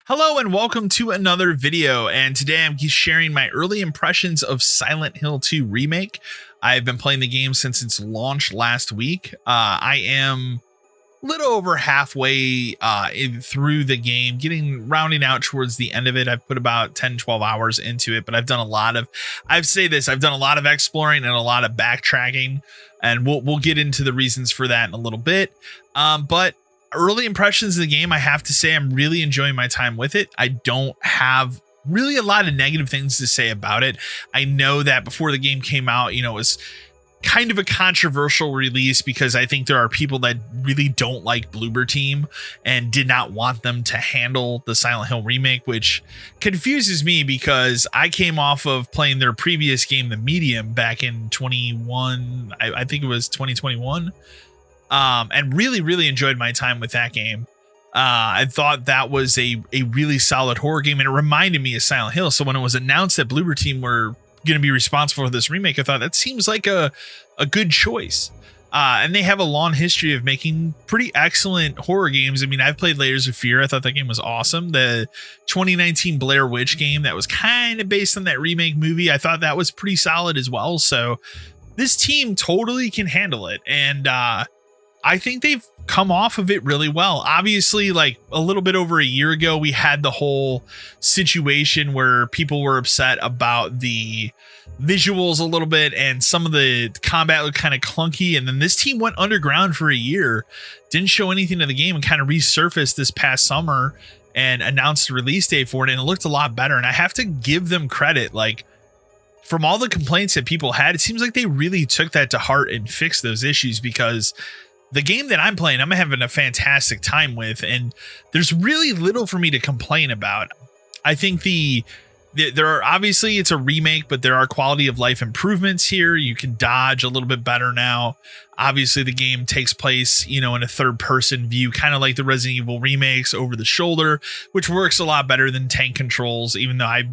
Hello and welcome to another video, and today I'm sharing my early impressions of Silent Hill 2 Remake. I've been playing the game since its launch last week. I am a little over halfway through the game, rounding out towards the end of it. I've put about 10-12 hours into it, but I've done a lot of exploring and a lot of backtracking, and we'll get into the reasons for that in a little bit. But early impressions of the game, I have to say I'm really enjoying my time with it. I don't have really a lot of negative things to say about it. I know that before the game came out, it was kind of a controversial release because I think there are people that really don't like Bloober Team and did not want them to handle the Silent Hill remake, which confuses me because I came off of playing their previous game, The Medium, back in 21. I think it was 2021. And really enjoyed my time with that game. I thought that was a really solid horror game, and it reminded me of Silent Hill. So when it was announced that Bloober Team were going to be responsible for this remake, I thought that seems like a good choice. And they have a long history of making pretty excellent horror games. I mean, I've played Layers of Fear. I thought that game was awesome. The 2019 Blair Witch game that was kind of based on that remake movie, I thought that was pretty solid as well. So this team totally can handle it. And I think they've come off of it really well. Obviously, like a little bit over a year ago, we had the whole situation where people were upset about the visuals a little bit and some of the combat looked kind of clunky. And then this team went underground for a year, didn't show anything of the game, and kind of resurfaced this past summer and announced the release date for it. And it looked a lot better. And I have to give them credit. Like, from all the complaints that people had, it seems like they really took that to heart and fixed those issues, because the game that I'm playing, I'm having a fantastic time with, and there's really little for me to complain about. I think there are, obviously it's a remake, but there are quality of life improvements here. You can dodge a little bit better now. Obviously the game takes place, in a third person view, kind of like the Resident Evil remakes, over the shoulder, which works a lot better than tank controls, even though I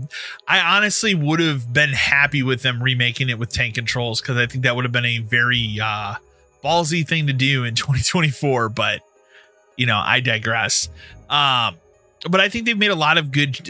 honestly would have been happy with them remaking it with tank controls, because I think that would have been a very ballsy thing to do in 2024, but I digress. But I think they've made a lot of good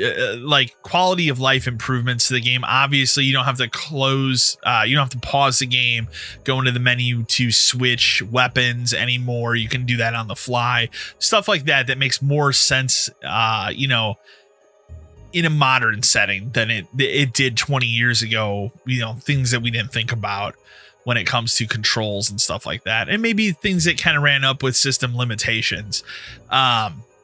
quality of life improvements to the game. Obviously, you don't have to you don't have to pause the game, go into the menu to switch weapons anymore. You can do that on the fly, stuff like that makes more sense in a modern setting than it did 20 years ago. Things that we didn't think about when it comes to controls and stuff like that, and maybe things that kind of ran up with system limitations.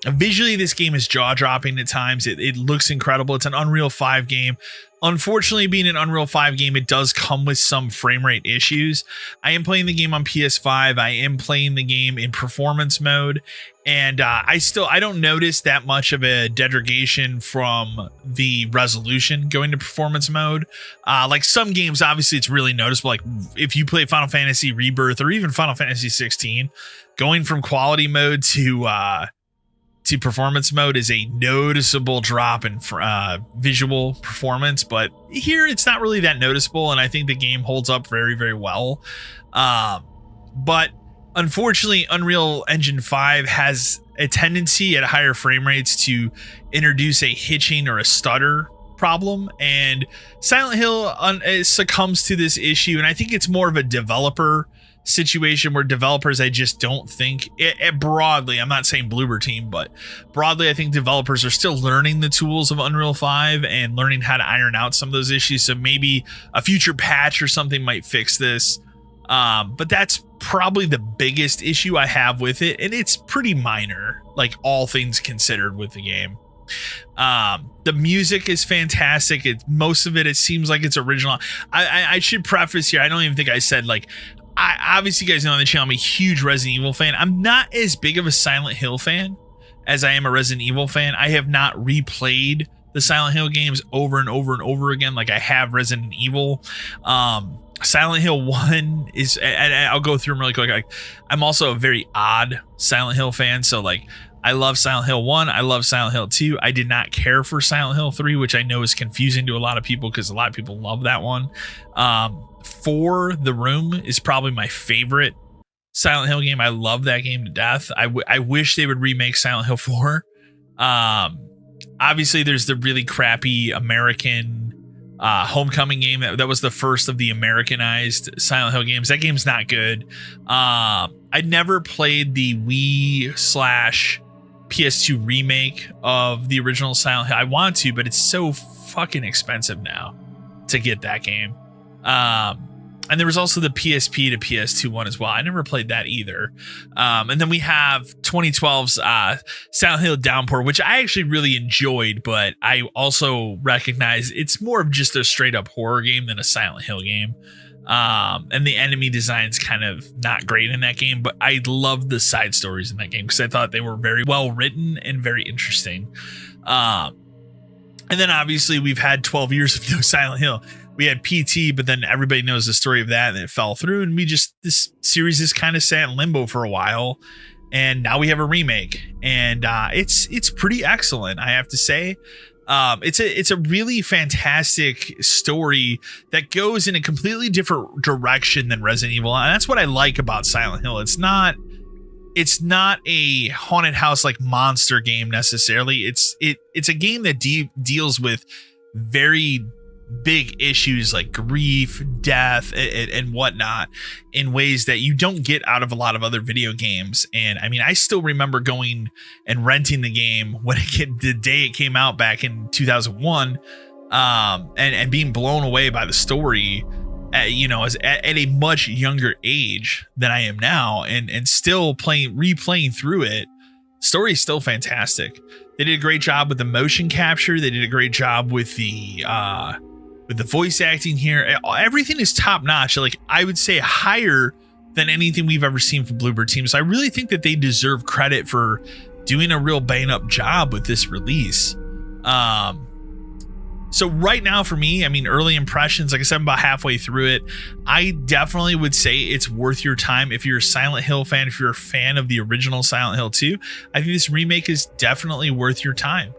Visually, this game is jaw-dropping at times. It looks incredible. It's an Unreal 5 game. Unfortunately, being an Unreal 5 game, it does come with some frame rate issues. I am playing the game on PS5. I am playing the game in performance mode, and I don't notice that much of a degradation from the resolution going to performance mode. Like some games, obviously, it's really noticeable. Like if you play Final Fantasy Rebirth or even Final Fantasy 16, going from quality mode to performance mode is a noticeable drop in visual performance, but here it's not really that noticeable, and I think the game holds up very, very well. But unfortunately, Unreal Engine 5 has a tendency at higher frame rates to introduce a hitching or a stutter problem, and Silent Hill succumbs to this issue, and I think it's more of a developer situation where developers, I just don't think broadly, I'm not saying Bloober Team, but broadly, I think developers are still learning the tools of Unreal 5 and learning how to iron out some of those issues. So maybe a future patch or something might fix this. But that's probably the biggest issue I have with it, and it's pretty minor, like all things considered with the game. The music is fantastic. Most of it seems like it's original. I should preface here, I don't even think I said, like, obviously you guys know on the channel, I'm a huge Resident Evil fan. I'm not as big of a Silent Hill fan as I am a Resident Evil fan. I have not replayed the Silent Hill games over and over and over again like I have Resident Evil. Silent Hill 1 is, and I'll go through them really quick. Like, I'm also a very odd Silent Hill fan. So like, I love Silent Hill 1. I love Silent Hill 2. I did not care for Silent Hill 3, which I know is confusing to a lot of people because a lot of people love that one. 4, The Room, is probably my favorite Silent Hill game. I love that game to death. I wish they would remake Silent Hill 4. Obviously, there's the really crappy American Homecoming game that was the first of the Americanized Silent Hill games. That game's not good. I never played the Wii / PS2 remake of the original Silent Hill. I want to, but it's so fucking expensive now to get that game. And there was also the PSP to PS2 one as well. I never played that either. And then we have 2012's Silent Hill Downpour, which I actually really enjoyed, but I also recognize it's more of just a straight up horror game than a Silent Hill game. And the enemy design's kind of not great in that game, but I loved the side stories in that game because I thought they were very well written and very interesting. And then obviously we've had 12 years of no Silent Hill. We had PT, but then everybody knows the story of that and it fell through. And this series is kind of sat in limbo for a while. And now we have a remake, and it's pretty excellent, I have to say. It's a really fantastic story that goes in a completely different direction than Resident Evil. And that's what I like about Silent Hill. It's not a haunted house like monster game necessarily. It's a game that deals with very big issues like grief, death, and whatnot in ways that you don't get out of a lot of other video games. And I mean, I still remember going and renting the game when the day it came out back in 2001, and being blown away by the story, at a much younger age than I am now, and still replaying through it. Story is still fantastic. They did a great job with the motion capture. They did a great job with the voice acting here. Everything is top notch. Like, I would say higher than anything we've ever seen from Bluebird Team. So I really think that they deserve credit for doing a real bang up job with this release. So right now for me, I mean, early impressions, like I said, I'm about halfway through it. I definitely would say it's worth your time. If you're a Silent Hill fan, if you're a fan of the original Silent Hill 2, I think this remake is definitely worth your time.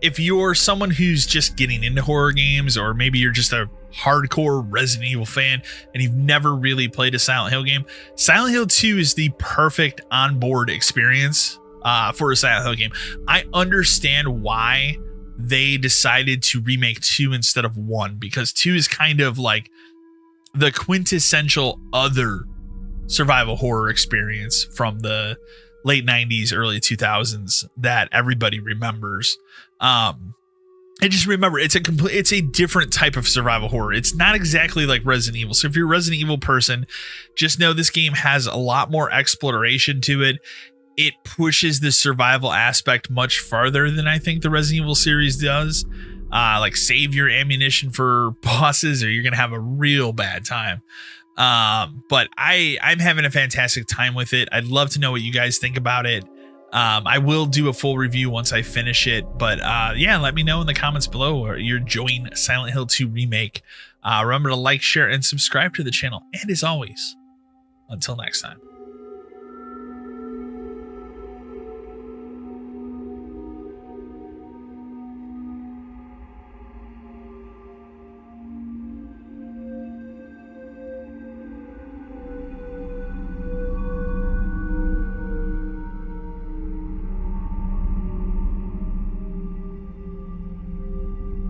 If you're someone who's just getting into horror games, or maybe you're just a hardcore Resident Evil fan and you've never really played a Silent Hill game, Silent Hill 2 is the perfect onboard experience for a Silent Hill game. I understand why they decided to remake 2 instead of 1, because 2 is kind of like the quintessential other survival horror experience from the late 90s, early 2000s that everybody remembers. And just remember, it's a different type of survival horror. It's not exactly like Resident Evil. So if you're a Resident Evil person, just know this game has a lot more exploration to it. It pushes the survival aspect much farther than I think the Resident Evil series does. Like, save your ammunition for bosses or you're going to have a real bad time. But I'm having a fantastic time with it. I'd love to know what you guys think about it. I will do a full review once I finish it, but let me know in the comments below, or you're enjoying Silent Hill 2 Remake. Remember to like, share, and subscribe to the channel. And as always, until next time.